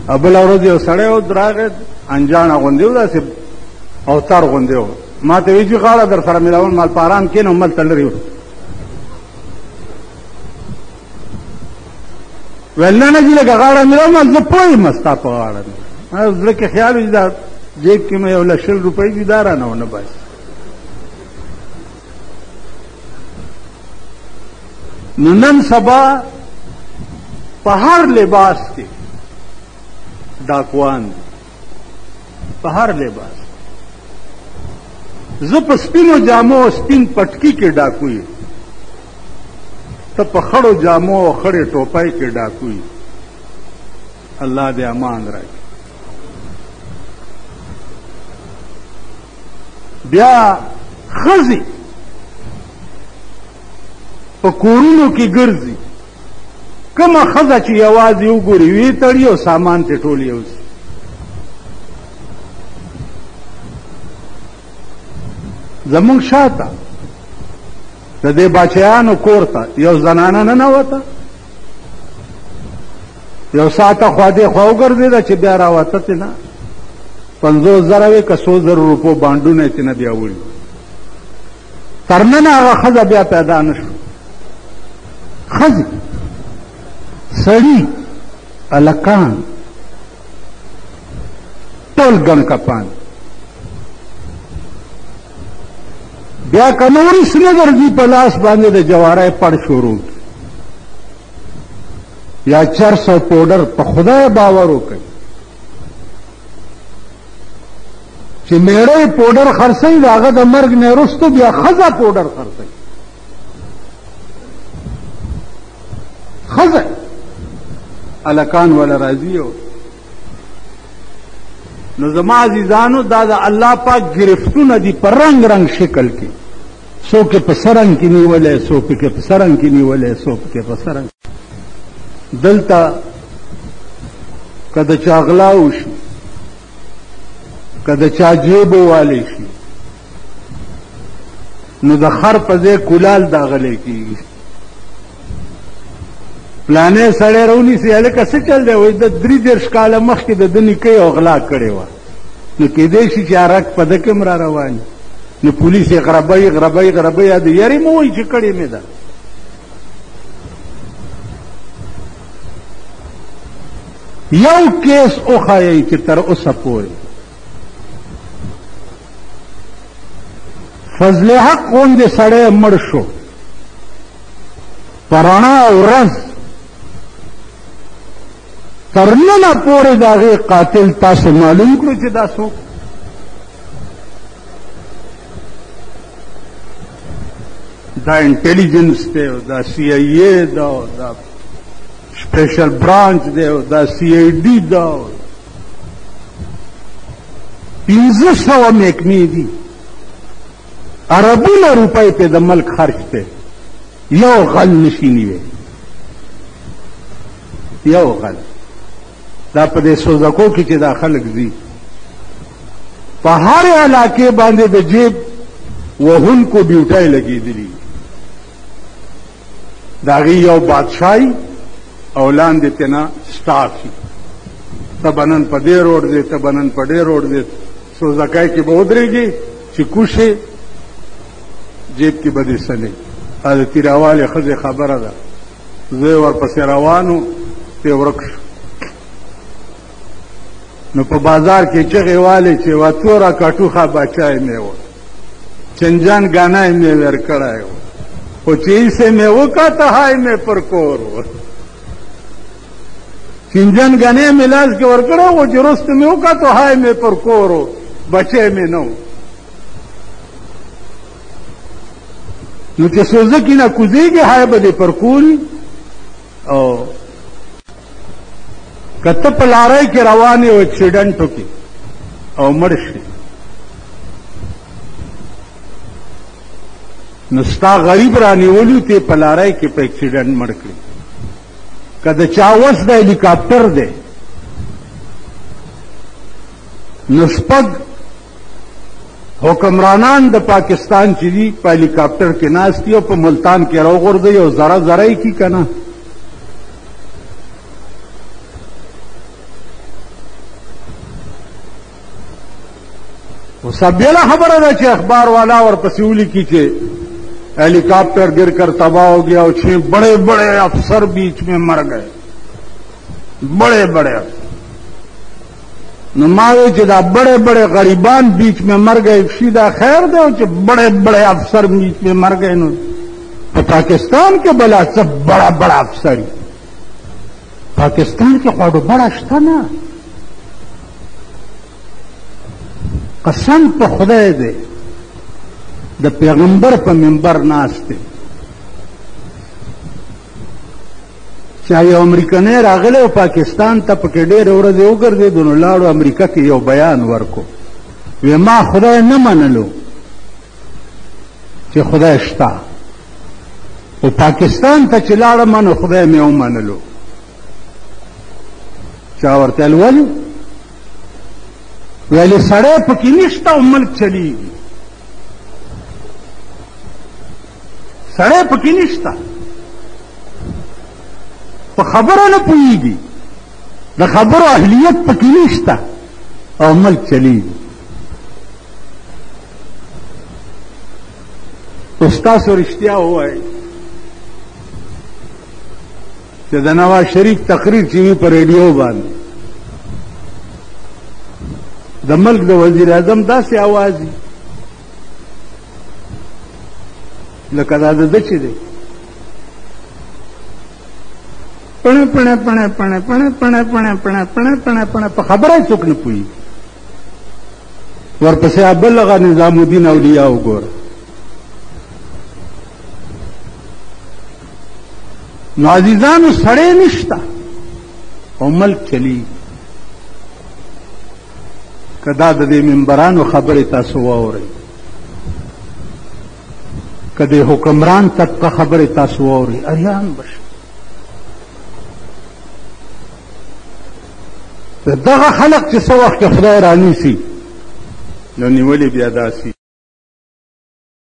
بله ورځ یو سړی و راغی انجاڼه غوندې و داسې اوتار غوندې و ما ته وایي چې غاړه در سره ملاول مال په ارام کښېنه هملته لرې و ویل نه نه جي لږه غاړه ملاو مال زه پوه یم ستا په غاړه زړه کې خیال وي چې دا جیب کې مې یو 100 روپۍ دي دا رانه ونه باسي نو نن سبا په هر لباس کې ډاکوان دي په هر لباس زه په سپینو جامو او سپین پټکي کې ډاکو یم ته په خړو جامو او خړې ټوپۍ کې ډاکو یې الله دې امان راکړي بیا ښځې په کورونو کې ګرځي کومه ښځه چې یوازې وګوري وی تړي او سامان ته ټول یوسي زمونږ شاته د دې بچیانو کور ته یو زنانه ننوته یو ساعته خوا دې خوا وګرځېده چې بیا راوتتې نه 50,000 که 100,000 روپو بانډونه یې نه بیا وړي تر ننه هغه ښځه بیا پیدا نه شو ښځې سړي هلکان ټول ګڼ کپان بیا که نورې څه نه ګرځي په لاس باندې د جواری پړ شروع یا چرس او پوډر په خدای باور وکړي چې میړه پوډر خرڅوي د هغه د مرګ نه وروسته بیا ښځه پوډر خرڅوي ښځه هلکان وله راځي نو زما عزیزانو دا د الله پاک گرفتونه دي په رنګ رنګ شکل کې څوک یې په سرنګ کې نیولی څوک یې په سرنګ کې نیولی څوک یې په سرنګ دلته که د چا غلا وشي که د چا جیب ووالی شي نو د خر په ځای کولال داغلی کېږي پلانې سړی راونیسي هلکه څه چل دی وایي د 33 کاله مخکې د ده نیکه یو غلا کړې وه نو کېدی شي چې هرک په ده کې هم را روان نو پولیس یې غربۍ غربۍ غربۍ یا د یارې مه وایي چې کړې مې ده یو کیس وښایئ چې تر اوسه پورې فضل حق غوندې سړی مړ شو په رڼا ورځ تر ننه پورې د هغې قاتل تاسو معلوم کړو چې دا څوک دا انټیلیجنس دی او دا سی آی اے دا او دا سپیشل برانچ دی او دا سی آی ډي دا 1500 محکمې دي اربونه روپۍ پې د ملک خرج دی یو غل نشي نیوی یو غل دا په دې سوزکو کې چې دا خلک ځي په هر علاقې باندې د جیب وهونکو ډیوټۍ لګېدلي د هغې یو بادشاهي او لاندې تېنه سټاف وي ته به نن په دې روډ دی ته به نن په دې روډ دی سوزکی کې به ودرېږي چې کوشې جیب کې به دې څه نه وي د تیراوالې ښځې خبره ده زه یې ورپسې روان و ته ورک شو نو په بازار کې چغې والې چې وا توره کټوخه بچای مې و چنجان ګانی مې ور کړی و خو چې ایسې مې وکاته های مې پر کور و چنجان ګانی مې لاس کې ور کړی و چې وروسته مې وکاته های مې پر کور و بچی مې نه و نو چې سوزکي نه کوزېږي های به دې پر کور او که ته په لارۍ کې روان یې و اکسیډنټ وکړي او مړ شي نو ستا غریب رانیولي ته په لارۍ کې په اکسیډنټ مړ کړي که د چا وس د هلیکاپټر دی نو شپږ حکمرانان د پاکستان چې دي په هلیکاپټر کې ناست دي او په ملتان کې راوغورځوي او ذره ذره یې کړي که نه اوس بېله خبره ده چې اخبار والا ورپسې ولیکي چې हेलीकॉप्टर गिरकर तबाह हो गया और 6 बड़े बड़े अफसर बीच में मर गए, बड़े बड़े अफसर। नमावे चिदा बड़े बड़े गरीबान बीच में मर गए, सीधा खैर दो कि बड़े बड़े अफसर बीच में मर गए। तो पाकिस्तान के बला सब बड़ा बड़ा अफसर, पाकिस्तान के खाड़ो बड़ा था ना, कसम पे खुदाए दे د پیغمبر په منبر ناشته چې یو امریکایي راغلی او پاکستان ته په کې ډېر ورځې وګرځېد نو لاړو امریکا کې یو بیان ورکو وی ما خدای نه منلو چې خدای شته او پاکستان ته چې لاړم نو خدای مې ومنلو. چا ورته ولې ویلې سړی پکې نشته او ملک چلیږي، سړی پکې نشته، په خبره نه پوهېږي، د خبرو اهلیت پکې نشته او ملک چلیږي. اوس تاسو رښتیا ووایئ چې د نواز شریف تقریر چې وي په ریډیو باندې د ملک د وزیر اعظم داسې आवाज وي لکه دا د چې دی پڼه پڼه پڼه پڼه پڼه پڼه پڼه پڼه پڼه پڼه پڼه په خبره څوک نه پوهېږي. ورپسې بل هغه نظام الدین اولیاء وګوره، نو عزیزانو سړی نشته او ملک چلیږي. که دا د دې منبرانو خبرې تاسو واورئ، که د حکمران طبقه خبرې تاسو واورئ، اریان بشئ. دغه خلق چې څه وخت کې خدای رانیسي نو نیولې بیا داسي